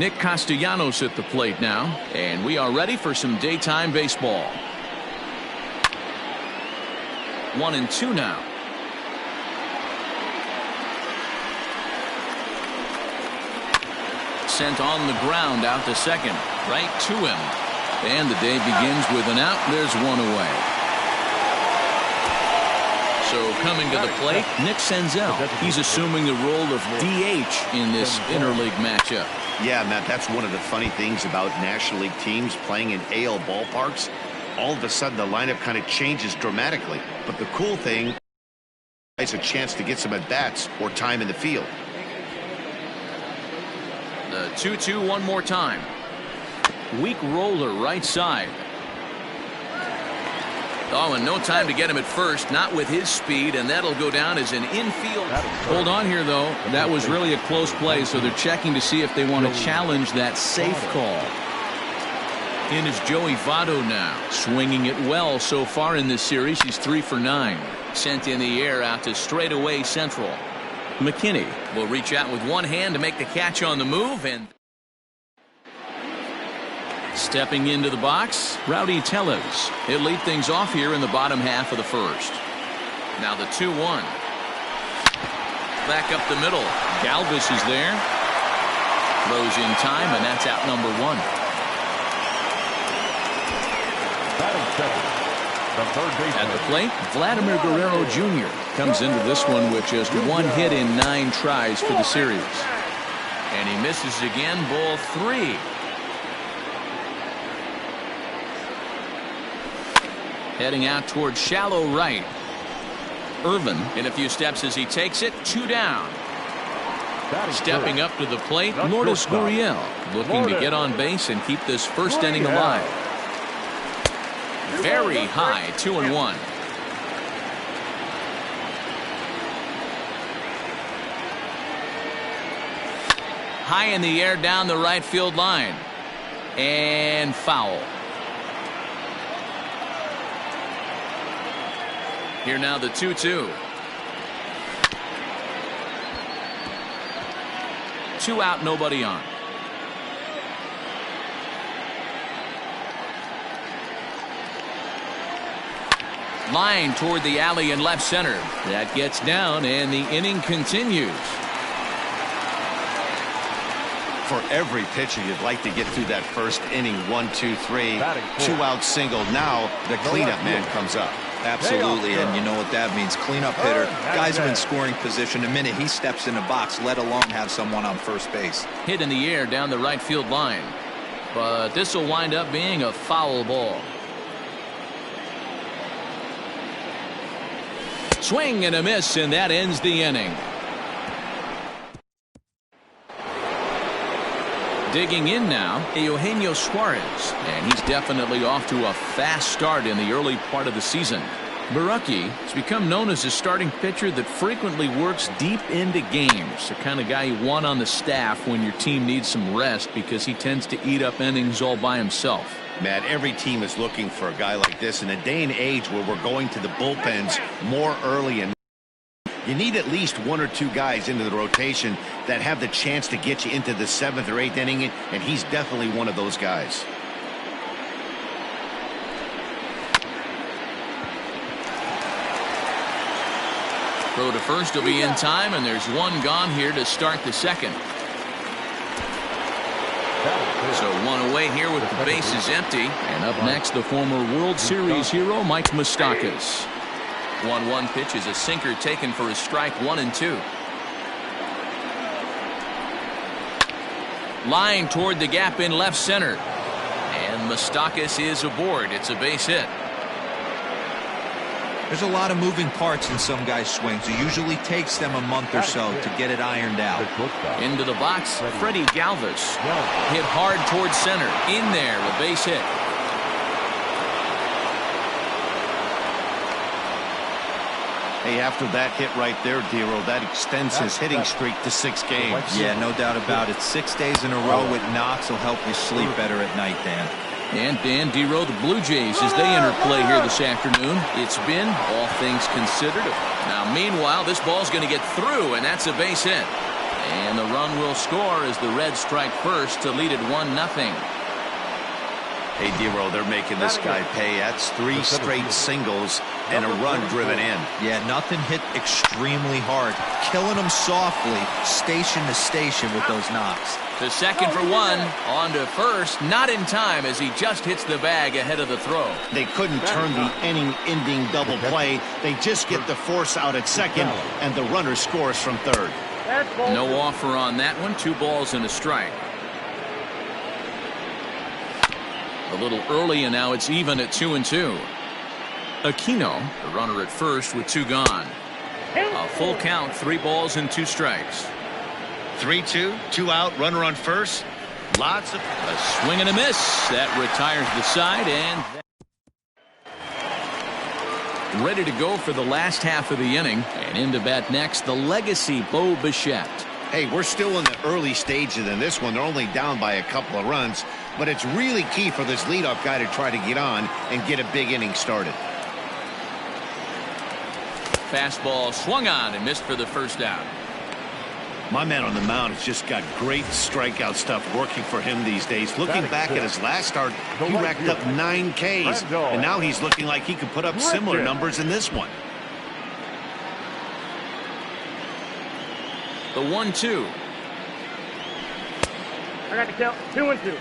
Nick Castellanos at the plate now, and we are ready for some daytime baseball. 1-2 now. Sent on the ground out to second, right to him. And the day begins with an out. There's one away. So coming to the plate, Nick Senzel. He's assuming the role of DH in this interleague matchup. Yeah, Matt, that's one of the funny things about National League teams playing in AL ballparks. All of a sudden, the lineup kind of changes dramatically. But the cool thing is a chance to get some at-bats or time in the field. The 2-2 one more time. Weak roller right side. Oh, and no time to get him at first, not with his speed, and that'll go down as an infield. Hold on here, though. That was really a close play, so they're checking to see if they want to challenge that safe call. In is Joey Votto now, swinging it well so far in this series. He's 3 for 9. Sent in the air out to straightaway central. McKinney will reach out with one hand to make the catch on the move, and stepping into the box, Rowdy Tellez. He'll lead things off here in the bottom half of the first. Now the 2-1. Back up the middle. Galvis is there. Throws in time, and that's out number 1. At the plate, Vladimir Guerrero Jr. comes into this one with just 1 hit in 9 tries for the series. And he misses again, ball 3. Heading out towards shallow right. Irvin in a few steps as he takes it. 2 down. Stepping up to the plate, Lourdes Gurriel looking to get on base and keep this first inning alive. Very high, 2-1. High in the air down the right field line. And foul. Here now the 2-2. 2 out, nobody on. Line toward the alley in left center. That gets down, and the inning continues. For every pitcher, you'd like to get through that first inning. 1, 2, 3. 2-out single. Now the cleanup man comes up. Absolutely, and you know what that means. Cleanup hitter. Guys are in scoring position the minute he steps in the box, let alone have someone on first base. Hit in the air down the right field line. But this will wind up being a foul ball. Swing and a miss, and that ends the inning. Digging in now, Eugenio Suarez, and he's definitely off to a fast start in the early part of the season. Baraki has become known as a starting pitcher that frequently works deep into games, the kind of guy you want on the staff when your team needs some rest because he tends to eat up innings all by himself. Matt, every team is looking for a guy like this in a day and age where we're going to the bullpens more early, and you need at least 1 or 2 guys into the rotation that have the chance to get you into the 7th or 8th inning, and he's definitely one of those guys. Throw to first will be in time, and there's 1 gone here to start the second. So 1 away here with the bases empty. And up next, the former World Series hero, Mike Moustakas. 1-1 pitch is a sinker taken for a strike. 1-2. Line toward the gap in left center. And Moustakas is aboard. It's a base hit. There's a lot of moving parts in some guys' swings. It usually takes them a month or so to get it ironed out. Into the box, Freddie Galvis. Hit hard towards center. In there, a base hit. Hey, after that hit right there, Dero, that extends his hitting streak to 6 games. Yeah, no doubt about it. 6 days in a row with knocks will help you sleep better at night, Dan. And Dan Dero, the Blue Jays, as they enter play here this afternoon. It's been, all things considered. Now, meanwhile, this ball's going to get through, and that's a base hit. And the run will score as the Reds strike first to lead it 1-0. Hey, D-Row, they're making this guy pay. That's 3 straight singles and a run driven in. Yeah, nothing hit extremely hard. Killing them softly, station to station with those knocks. To second for one, on to first, not in time as he just hits the bag ahead of the throw. They couldn't turn the inning-ending double play. They just get the force out at second, and the runner scores from third. No offer on that one. 2 balls and a strike. A little early, and now it's even at 2-2. Aquino, the runner at first with 2 gone. A full count, 3 balls and 2 strikes. 3-2, 2 out, runner on first. Lots of a swing and a miss that retires the side, and ready to go for the last half of the inning. And into bat next, the legacy Bo Bichette. Hey, we're still in the early stages in this one. They're only down by a couple of runs, but it's really key for this leadoff guy to try to get on and get a big inning started. Fastball swung on and missed for the first out. My man on the mound has just got great strikeout stuff working for him these days. Looking back at his last start, he racked up 9 Ks, and now he's looking like he could put up similar numbers in this one. The 1-2. I got to count 2-2.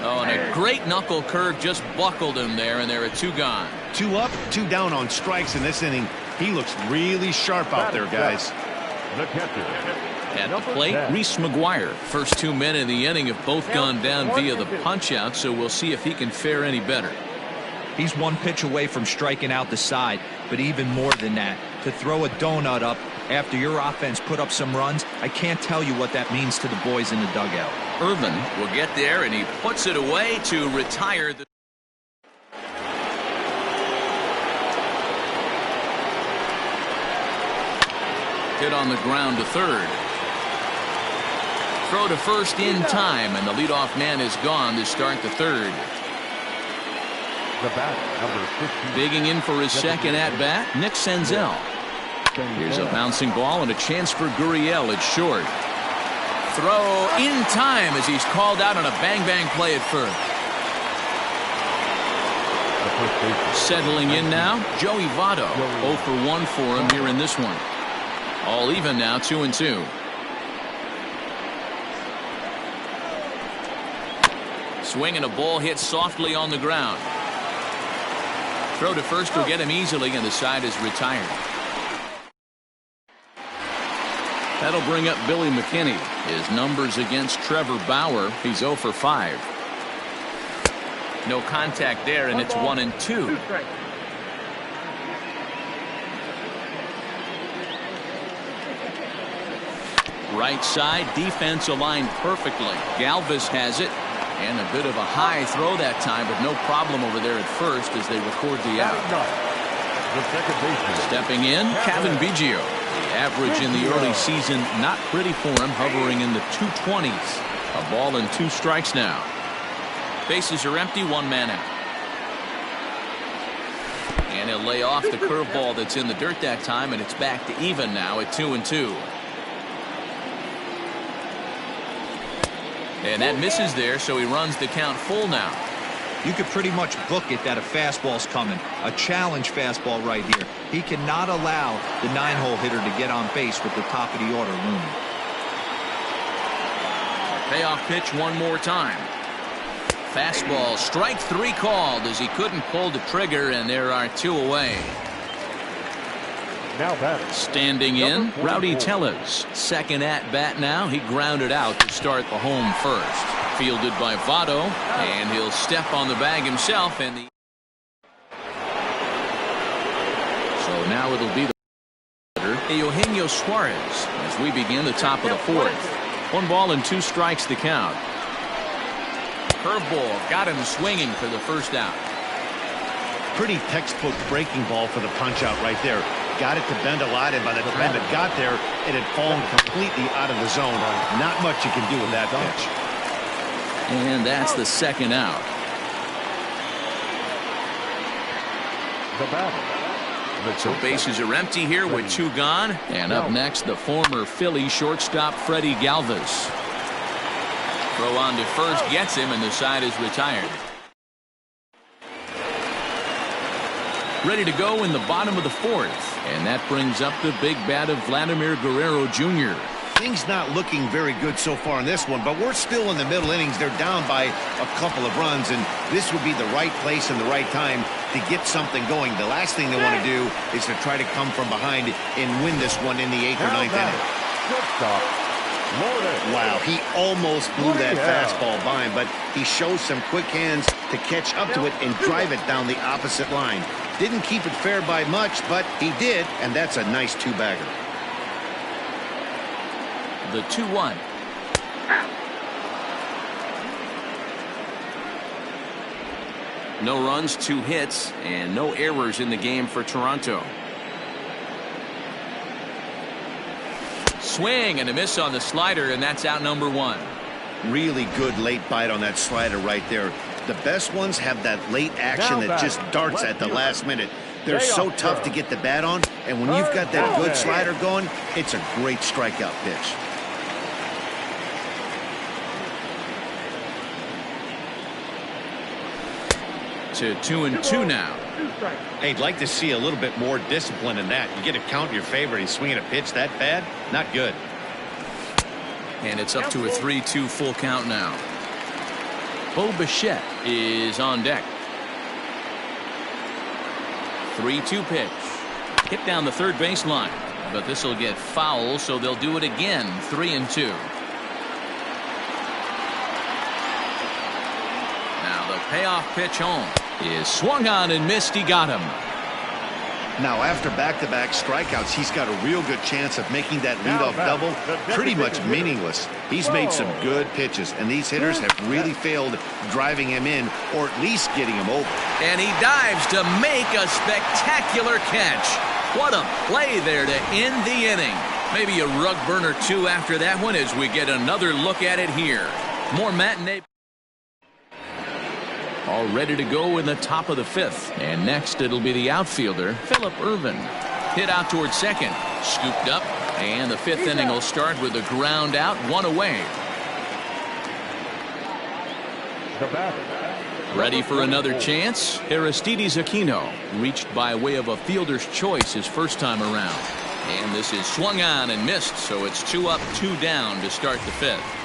Oh, and a great knuckle curve just buckled him there, and there are 2 gone. 2 up, 2 down on strikes in this inning. He looks really sharp out there, guys. At the plate, Reese McGuire. First 2 men in the inning have both gone down via the punch-out, so we'll see if he can fare any better. He's 1 pitch away from striking out the side, but even more than that, to throw a donut up after your offense put up some runs, I can't tell you what that means to the boys in the dugout. Irvin will get there, and he puts it away to retire the. Hit on the ground to third. Throw to first in time, and the leadoff man is gone to start the third. Digging in for his second at-bat, Nick Senzel. Here's a bouncing ball and a chance for Gurriel at short. Throw in time as he's called out on a bang-bang play at first. Settling in now, Joey Votto. 0 for 1 for him here in this one. All even now, 2-2. Swing and a ball hit softly on the ground. Throw to first will get him easily, and the side is retired. That'll bring up Billy McKinney. His numbers against Trevor Bauer, he's 0 for 5. No contact there, and it's 1-2. Right side, defense aligned perfectly. Galvis has it, and a bit of a high throw that time, but no problem over there at first as they record the out. Stepping in, Kevin Biggio. The average in the early season, not pretty for him, hovering in the 220s. A ball and 2 strikes now. Bases are empty, 1 man out. And he'll lay off the curveball that's in the dirt that time, and it's back to even now at 2-2. And that misses there, so he runs the count full now. You could pretty much book it that a fastball's coming. A challenge fastball right here. He cannot allow the 9-hole hitter to get on base with the top of the order looming. Payoff pitch one more time. Fastball, strike 3 called as he couldn't pull the trigger, and there are 2 away. Now batting. Standing in, Rowdy Tellez. Second at bat now. He grounded out to start the home first. Fielded by Votto, and he'll step on the bag himself. And so now it'll be the Eugenio Suarez as we begin the top of the 4th. 1 ball and 2 strikes the count. Curveball got him swinging for the first out. Pretty textbook breaking ball for the punch out right there. Got it to bend a lot, and by the time it got there, it had fallen completely out of the zone. Not much you can do with that pitch. And that's the second out. So bases are empty here with 2 gone. And up next, the former Philly shortstop Freddie Galvis. Throw on to first gets him, and the side is retired. Ready to go in the bottom of the 4th. And that brings up the big bat of Vladimir Guerrero Jr. Things not looking very good so far in this one, but we're still in the middle innings. They're down by a couple of runs, and this would be the right place and the right time to get something going. The last thing they want to do is to try to come from behind and win this one in the 8th or 9th inning. Wow, he almost blew that fastball by him, but he shows some quick hands to catch up to it and drive it down the opposite line. Didn't keep it fair by much, but he did, and that's a nice 2-bagger. The 2-1. No runs, 2 hits, and no errors in the game for Toronto. Swing and a miss on the slider, and that's out number 1. Really good late bite on that slider right there. The best ones have that late action that just darts at the last minute. They're so tough to get the bat on, and when you've got that good slider going, it's a great strikeout pitch. To 2-2 now. Hey, I'd like to see a little bit more discipline in that. You get a count in your favor, he's swinging a pitch that bad? Not good. And it's up to a 3-2 full count now. Bo Bichette is on deck. 3-2 pitch. Hit down the third baseline, but this will get foul, so they'll do it again. 3-2. Now the payoff pitch home is swung on and missed. He got him. Now, after back-to-back strikeouts, he's got a real good chance of making that leadoff double pretty much meaningless. He's made some good pitches, and these hitters have really failed driving him in or at least getting him over. And he dives to make a spectacular catch. What a play there to end the inning. Maybe a rug burner, too, after that one as we get another look at it here. More matinee. All ready to go in the top of the 5th. And next it'll be the outfielder, Phillip Ervin. Hit out towards second. Scooped up. And the 5th inning will start with a ground out, 1 away. Ready for another chance? Aristides Aquino reached by way of a fielder's choice his first time around. And this is swung on and missed, so it's 2 up, 2 down to start the 5th.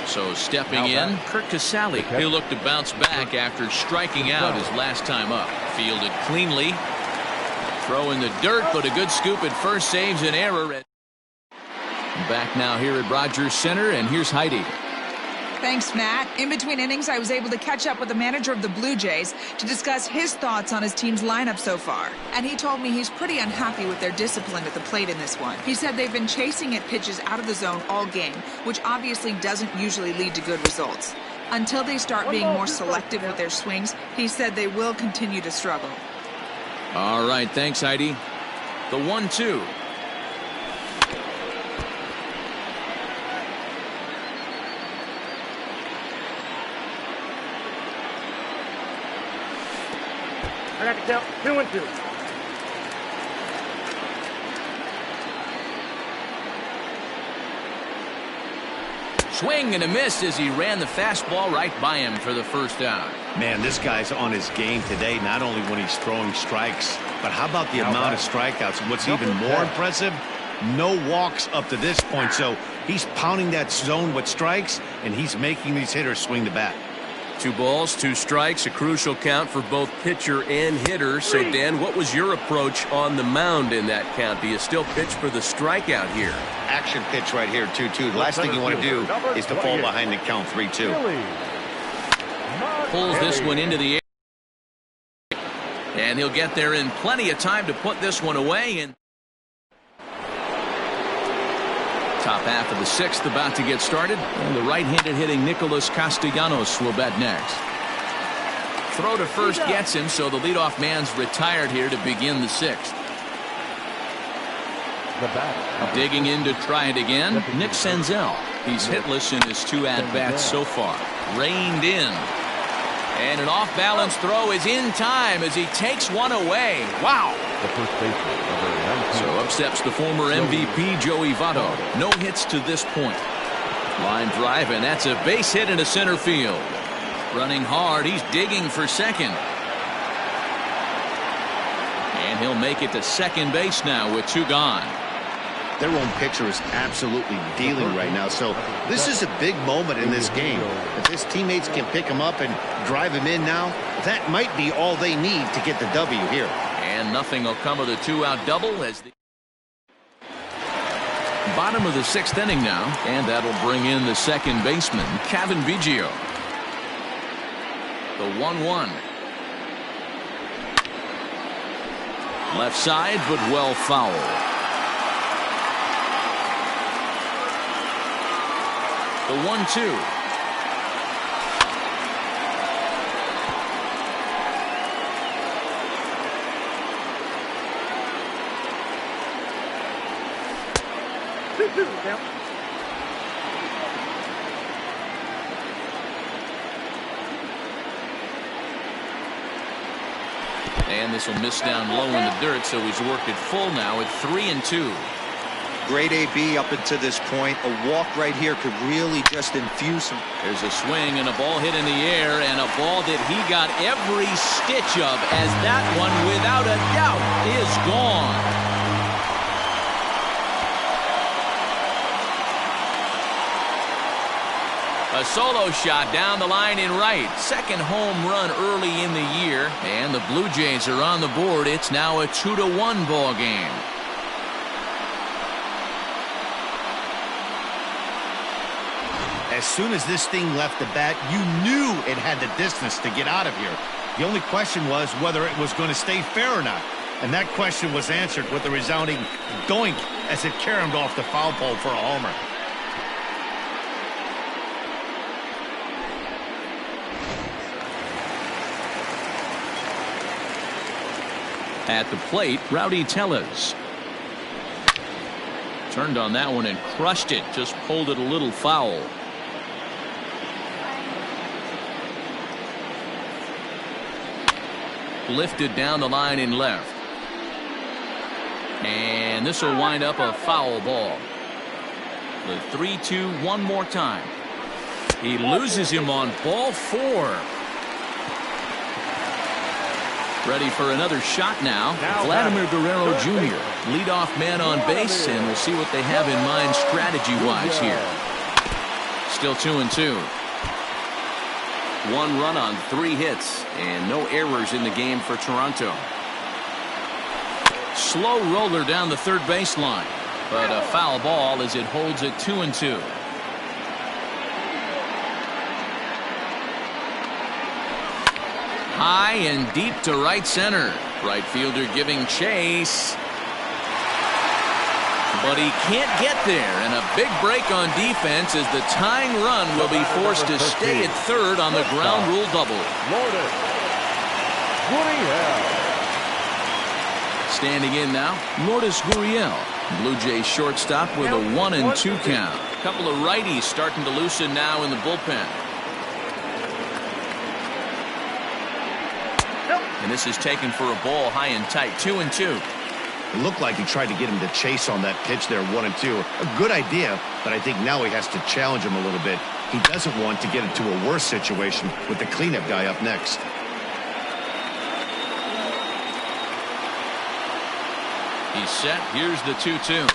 So stepping in, Kurt Casale. He'll look to bounce back after striking out his last time up. Fielded cleanly. Throw in the dirt, but a good scoop at first saves an error. Back now here at Rogers Center, and here's Heidi. Thanks, Matt. In between innings, I was able to catch up with the manager of the Blue Jays to discuss his thoughts on his team's lineup so far. And he told me he's pretty unhappy with their discipline at the plate in this one. He said they've been chasing at pitches out of the zone all game, which obviously doesn't usually lead to good results. Until they start being more selective with their swings, he said they will continue to struggle. All right, thanks, Heidi. The 1-2. I got to count 2-2. Swing and a miss as he ran the fastball right by him for the first out. Man, this guy's on his game today, not only when he's throwing strikes, but how about the amount of strikeouts? And what's even more impressive, no walks up to this point. So he's pounding that zone with strikes, and he's making these hitters swing the bat. 2 balls, 2 strikes, a crucial count for both pitcher and hitter. So, Dan, what was your approach on the mound in that count? Do you still pitch for the strikeout here? Action pitch right here, 2-2. The last thing you want to do is to fall behind and count 3-2. Pulls this one into the air. And he'll get there in plenty of time to put this one away. And top half of the 6th about to get started, and the right-handed hitting Nicholas Castellanos will bat next. Throw to first gets him, so the leadoff man's retired here to begin the 6th. Digging in to try it again, Nick Senzel. He's hitless in his 2 at-bats so far. Reined in. And an off-balance throw is in time as he takes one away. Wow. So up steps the former MVP, Joey Votto. No hits to this point. Line drive, and that's a base hit into center field. Running hard, he's digging for second. And he'll make it to second base now with 2 gone. Their own pitcher is absolutely dealing right now, so this is a big moment in this game. If his teammates can pick him up and drive him in now, that might be all they need to get the W here. And nothing will come of the 2-out double as the bottom of the 6th inning now, and that'll bring in the second baseman, Kevin Biggio. The 1-1. Left side, but well fouled. The 1-2. And this will miss down low in the dirt, so he's worked it full now at 3-2. Great AB up until this point. A walk right here could really just infuse him. There's a swing and a ball hit in the air, and a ball that he got every stitch of, as that one, without a doubt, is gone. A solo shot down the line in right. Second home run early in the year, and the Blue Jays are on the board. It's now a 2-1 ball game. As soon as this thing left the bat, you knew it had the distance to get out of here. The only question was whether it was going to stay fair or not. And that question was answered with a resounding doink as it caromed off the foul pole for a homer. At the plate, Rowdy Tellez. Turned on that one and crushed it. Just pulled it a little foul. Lifted down the line in left. And this will wind up a foul ball. The 3-2 one more time. He loses him on ball 4. Ready for another shot now. Vladimir Guerrero Jr. leadoff man on base, and we'll see what they have in mind strategy-wise here. Still 2-2. 1 run on 3 hits, and no errors in the game for Toronto. Slow roller down the third baseline, but a foul ball as it holds it 2-2. High and deep to right center. Right fielder giving chase. But he can't get there, and a big break on defense as the tying run will be forced to stay at third on the ground rule double. Standing in now, Lourdes Gurriel. Blue Jays shortstop with a 1-2 count. A couple of righties starting to loosen now in the bullpen. And this is taken for a ball high and tight. 2-2. It looked like he tried to get him to chase on that pitch there, 1-2. A good idea, but I think now he has to challenge him a little bit. He doesn't want to get into a worse situation with the cleanup guy up next. He's set. Here's the 2-2.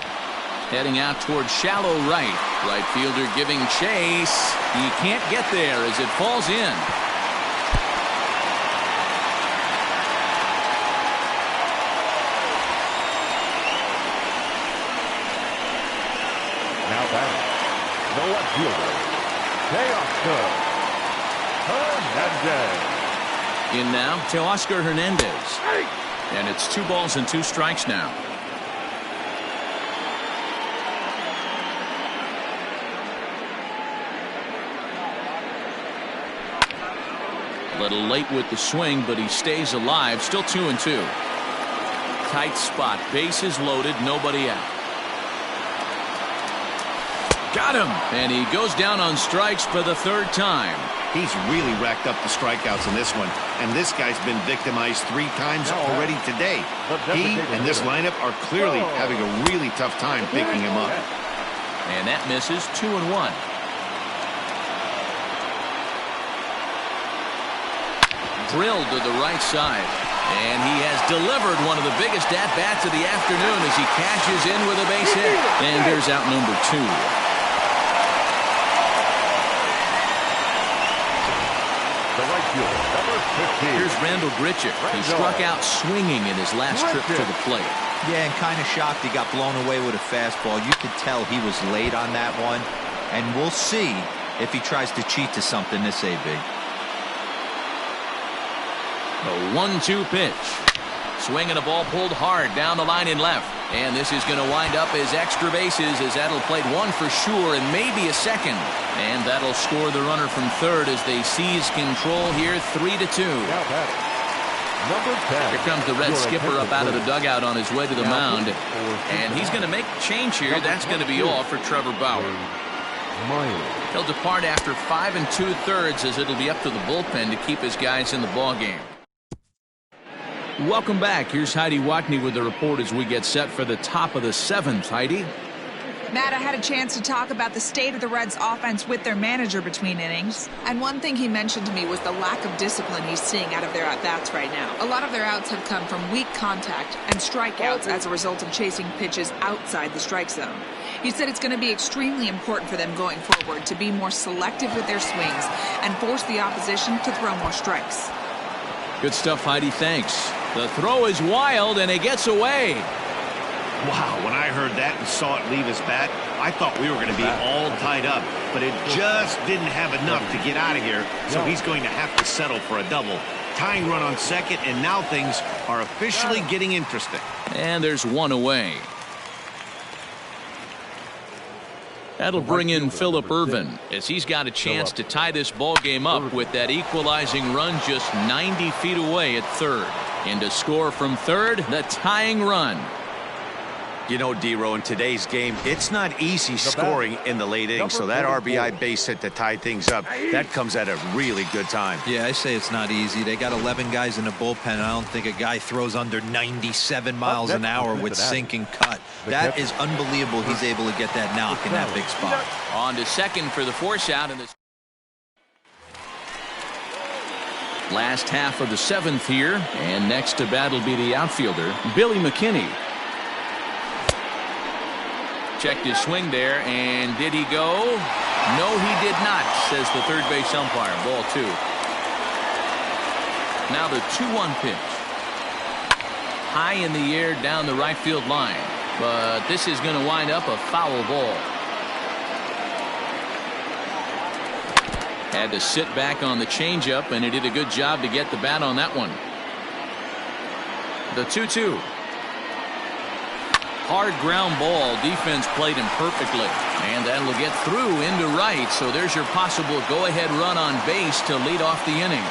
Heading out towards shallow right. Right fielder giving chase. He can't get there as it falls in. Now back, the left fielder, Teoscar Hernandez. In now, Teoscar Hernandez. And it's 2 balls and 2 strikes now. A little late with the swing, but he stays alive. Still 2-2. Tight spot. Bases loaded. Nobody out. Got him. And he goes down on strikes for the third time. He's really racked up the strikeouts in this one, and this guy's been victimized 3 times already today. He and this lineup are clearly having a really tough time picking him up. And that misses 2-1. Drilled to the right side. And he has delivered one of the biggest at-bats of the afternoon as he cashes in with a base hit. And there's out number 2. The right fielder, number 15. Here's Randall Grichuk. He struck out swinging in his last trip to the plate. Yeah, and kind of shocked he got blown away with a fastball. You could tell he was late on that one. And we'll see if he tries to cheat to something this AB. The 1-2 pitch. Swinging a ball pulled hard down the line in left. And this is going to wind up as extra bases as that'll play 1 for sure and maybe a second. And that'll score the runner from third as they seize control here 3-2. Number 10. Here comes the Red skipper up out of the dugout on his way to the mound. And he's going to make a change here. That's going to be all for Trevor Bauer. He'll depart after 5 2/3 as it'll be up to the bullpen to keep his guys in the ballgame. Welcome back. Here's Heidi Watney with the report as we get set for the top of the 7th. Heidi? Matt, I had a chance to talk about the state of the Reds offense with their manager between innings. And one thing he mentioned to me was the lack of discipline he's seeing out of their at-bats right now. A lot of their outs have come from weak contact and strikeouts as a result of chasing pitches outside the strike zone. He said it's going to be extremely important for them going forward to be more selective with their swings and force the opposition to throw more strikes. Good stuff, Heidi. Thanks. The throw is wild, and it gets away. Wow, when I heard that and saw it leave his bat, I thought we were going to be all tied up, but it just didn't have enough to get out of here, so he's going to have to settle for a double. Tying run on second, and now things are officially getting interesting. And there's 1 away. That'll bring in Phillip Ervin as he's got a chance to tie this ball game up with that equalizing run just 90 feet away at third. And to score from third, the tying run. You know, D-Row, in today's game, it's not easy scoring in the late innings, so that RBI base hit to tie things up, that comes at a really good time. Yeah, I say it's not easy. They got 11 guys in the bullpen. I don't think a guy throws under 97 miles an hour with sink and cut. That is unbelievable he's able to get that knock in that big spot. On to second for the force out in the last half of the 7th here. And next to bat will be the outfielder, Billy McKinney. Checked his swing there, and did he go? No, he did not, says the third base umpire. Ball 2. Now the 2-1 pitch. High in the air down the right field line. But this is going to wind up a foul ball. Had to sit back on the changeup, and he did a good job to get the bat on that one. The 2-2. Hard ground ball. Defense played him perfectly. And that'll get through into right. So there's your possible go-ahead run on base to lead off the inning.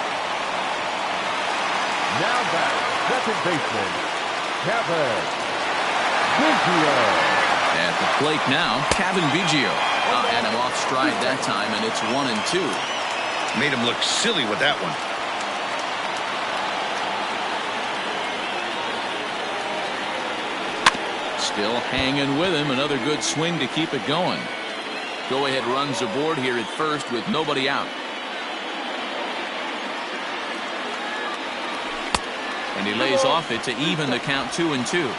Now back, second baseman, Kevin Biggio. At the plate now, Kevin Biggio. Had him off stride that time, and it's 1-2. Made him look silly with that one. Still hanging with him. Another good swing to keep it going. Go-ahead runs aboard here at first with nobody out. And he lays off it to even the count 2-2.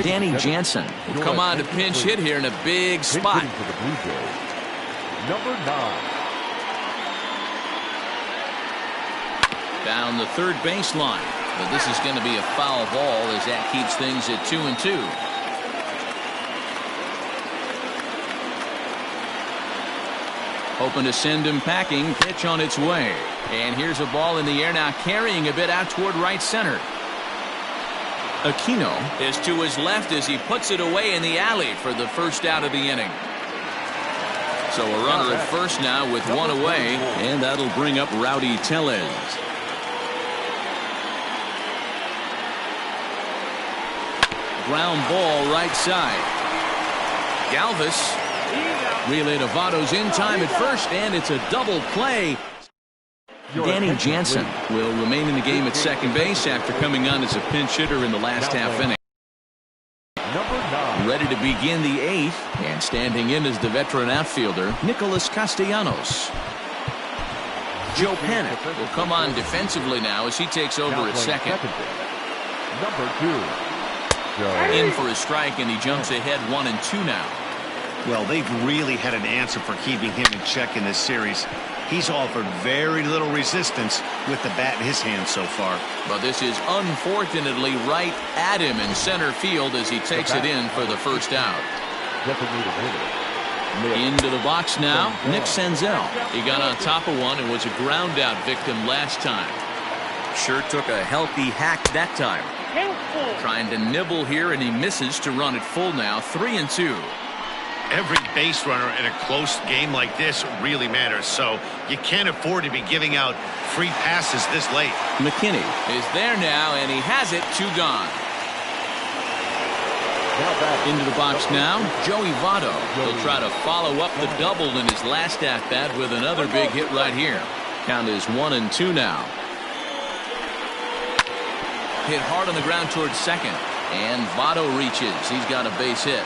Danny Jansen will come on to pinch hit here in a big spot. For the Blue Jays, number 9. Down the third baseline. But this is going to be a foul ball as that keeps things at 2-2. Hoping to send him packing. Pitch on its way. And here's a ball in the air now, carrying a bit out toward right center. Aquino is to his left as he puts it away in the alley for the first out of the inning. So a runner at first now with one away, and that'll bring up Rowdy Tellez. Ground ball right side. Galvis. Relay to Votto's in time at first, and it's a double play. Danny Jansen will remain in the game at second base after coming on as a pinch hitter in the last half inning. Ready to begin the eighth, and standing in is the veteran outfielder, Nicholas Castellanos. Joe Panik will come on defensively now as he takes over at second. In for a strike, and he jumps ahead 1-2 now. Well, they've really had an answer for keeping him in check in this series. He's offered very little resistance with the bat in his hand so far. But this is unfortunately right at him in center field as he takes it in for the first out. Into the box now, Nick Senzel. He got on top of one and was a ground out victim last time. Sure took a healthy hack that time. Trying to nibble here, and he misses to run it full now, 3-2. Every base runner in a close game like this really matters, so you can't afford to be giving out free passes this late. McKinney is there now, and he has it, 2 gone. Into the box now, Joey Votto. He'll try to follow up the double in his last at-bat with another big hit right here. Count is 1-2 now. Hit hard on the ground towards second, and Votto reaches. He's got a base hit.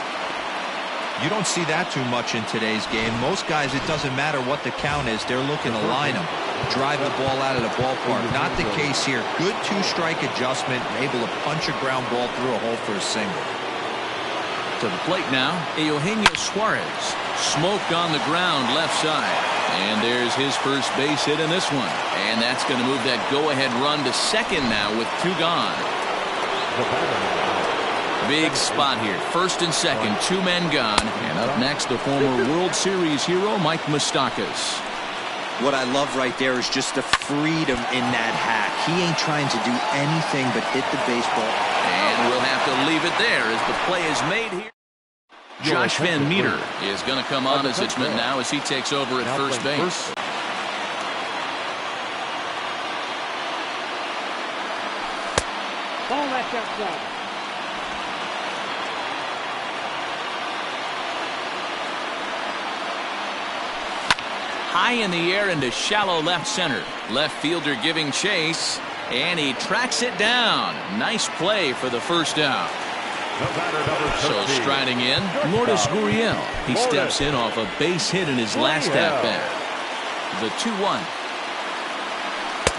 You don't see that too much in today's game. Most guys, it doesn't matter what the count is. They're looking to line them, drive the ball out of the ballpark. Not the case here. Good 2-strike adjustment, able to punch a ground ball through a hole for a single. To the plate now, Eugenio Suarez. Smoked on the ground left side. And there's his first base hit in this one. And that's going to move that go-ahead run to second now with 2 gone. Big spot here. First and second, 2 men gone. And up next, the former World Series hero, Mike Moustakas. What I love right there is just the freedom in that hack. He ain't trying to do anything but hit the baseball. And we'll have to leave it there as the play is made here. Josh Van Meter is going to come on as pitchman now as he takes over at first base. Ball left outside. High in the air into shallow left center. Left fielder giving chase, and he tracks it down. Nice play for the first out. So striding in, Lourdes Gurriel. He steps in off a base hit in his last at-bat. The 2-1.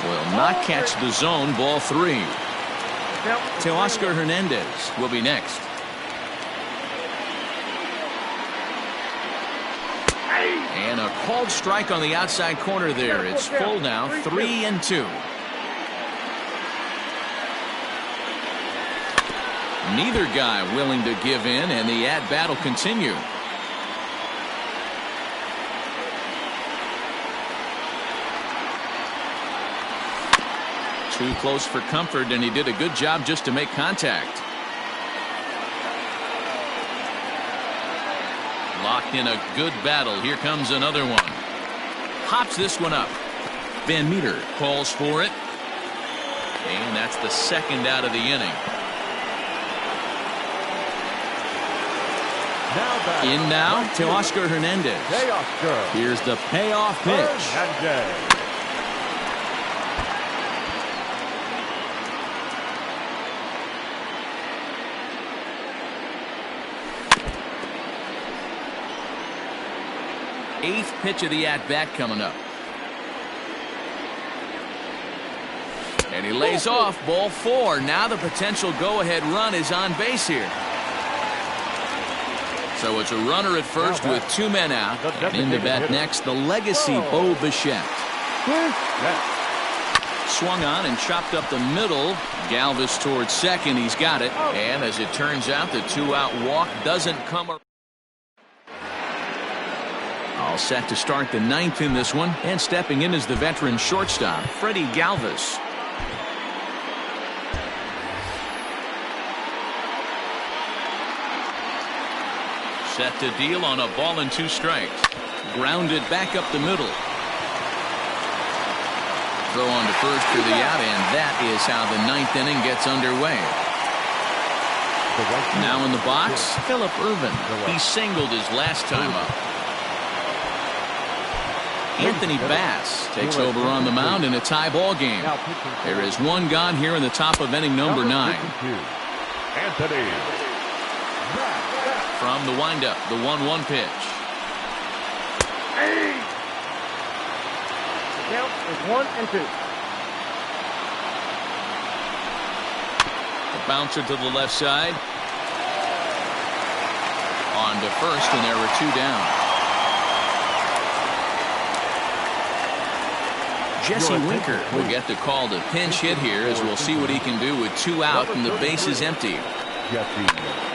Will not catch the zone, ball 3. Teoscar Hernandez will be next. And a called strike on the outside corner there. It's full now, 3-2. Neither guy willing to give in, and the at-bat will continue. Too close for comfort, and he did a good job just to make contact. Locked in a good battle. Here comes another one. Hops this one up. Van Meter calls for it. And that's the second out of the inning. In now, Teoscar Hernandez. Here's the payoff pitch. Eighth pitch of the at-bat coming up. And he lays off, ball 4. Now the potential go-ahead run is on base here. So it's a runner at first with 2 men out. And in to bat next, the legacy Bo Bichette. Swung on and chopped up the middle. Galvis towards second. He's got it. And as it turns out, the 2-out walk doesn't come around. All set to start the 9th in this one. And stepping in is the veteran shortstop, Freddie Galvis. Set to deal on a ball and 2 strikes. Grounded back up the middle. Throw on to first for the out, and that is how the ninth inning gets underway. Now in the box, Phillip Ervin. He singled his last time up. Anthony Bass takes over on the mound in a tie ball game. There is one gone here in the top of inning number 9. Anthony. From the windup, the 1-1 pitch. Count is 1-2. A bouncer to the left side. On to first, and there were 2 down. Jesse Winker will get the call to pinch hit here, as we'll see what he can do with 2 out and the base is empty.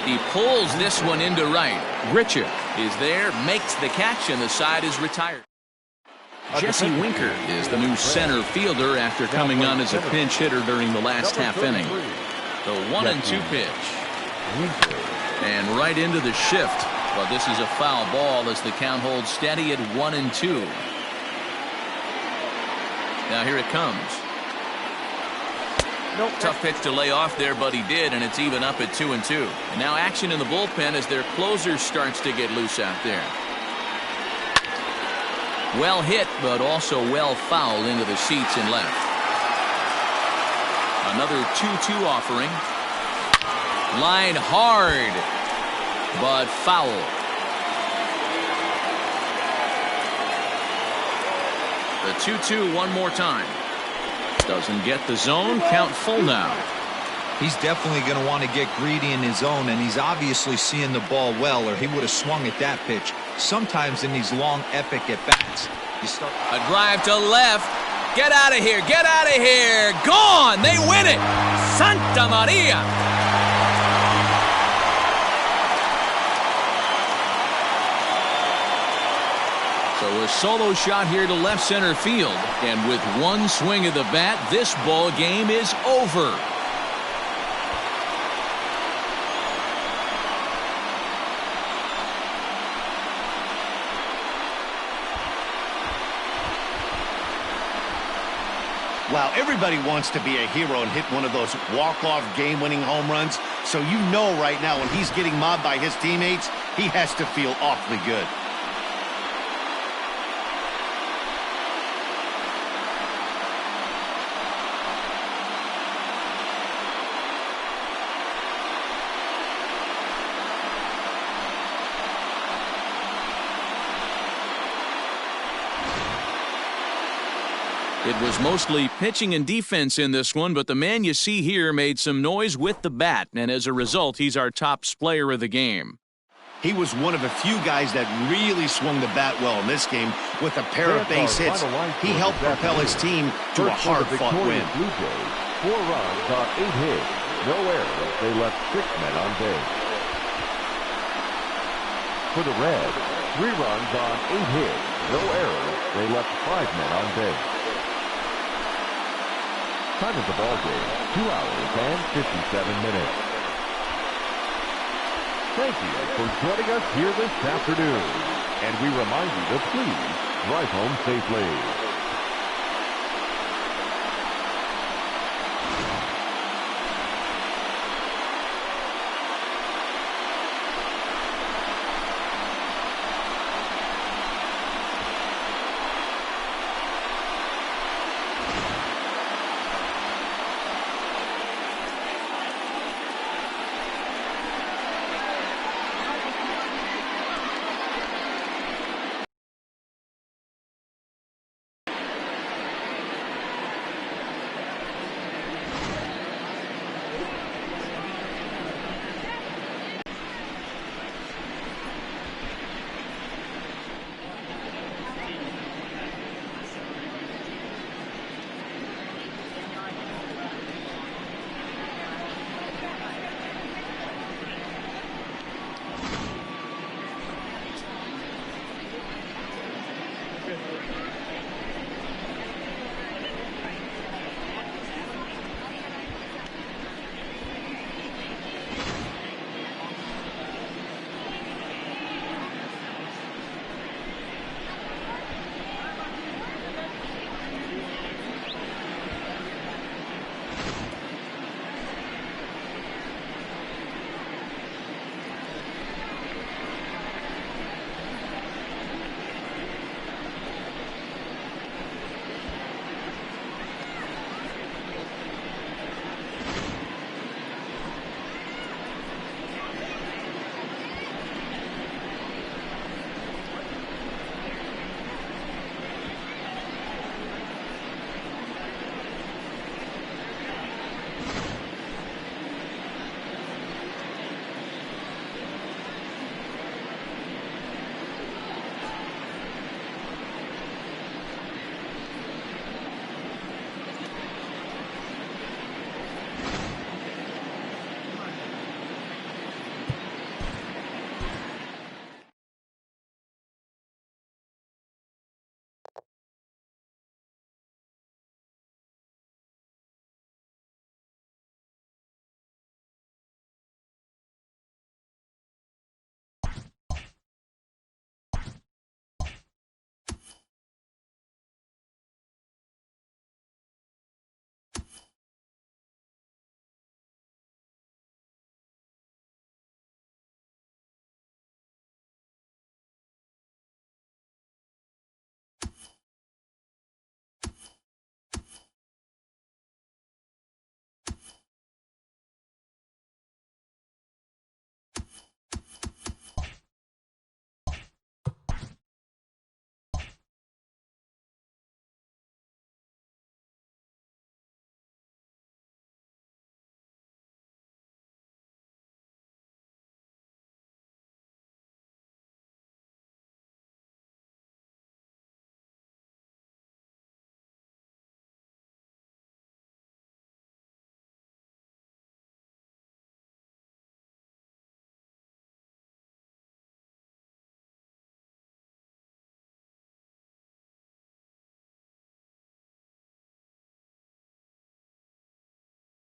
He pulls this one into right. Richard is there, makes the catch, and the side is retired. Jesse Winker is the new center fielder after coming on as a pinch hitter during the last half inning. The 1-2 pitch. And right into the shift. But this is a foul ball as the count holds steady at 1-2. Now here it comes. Tough pitch to lay off there, but he did, and it's even up at 2-2. And now action in the bullpen as their closer starts to get loose out there. Well hit, but also well fouled into the seats and left. Another 2-2 offering. Line hard, but foul. The 2-2 one more time. Doesn't get the zone. Count full now. He's definitely going to want to get greedy in his zone, and he's obviously seeing the ball well, or he would have swung at that pitch. Sometimes in these long, epic at-bats, you start... A drive to left. Get out of here. Get out of here. Gone. They win it. Santa Maria. So a solo shot here to left center field. And with one swing of the bat, this ball game is over. Wow, everybody wants to be a hero and hit one of those walk-off game-winning home runs. So you know right now when he's getting mobbed by his teammates, he has to feel awfully good. It was mostly pitching and defense in this one, but the man you see here made some noise with the bat, and as a result, he's our top player of the game. He was one of a few guys that really swung the bat well in this game with a pair of base hits. He helped propel his team to a hard-fought win. Blue Jays, 4 runs on 8 hits, no errors. They left 6 men on base. For the Reds, 3 runs on 8 hits, no errors. They left 5 men on base. Time of the ball game, 2 hours and 57 minutes. Thank you for joining us here this afternoon. And we remind you to please drive home safely.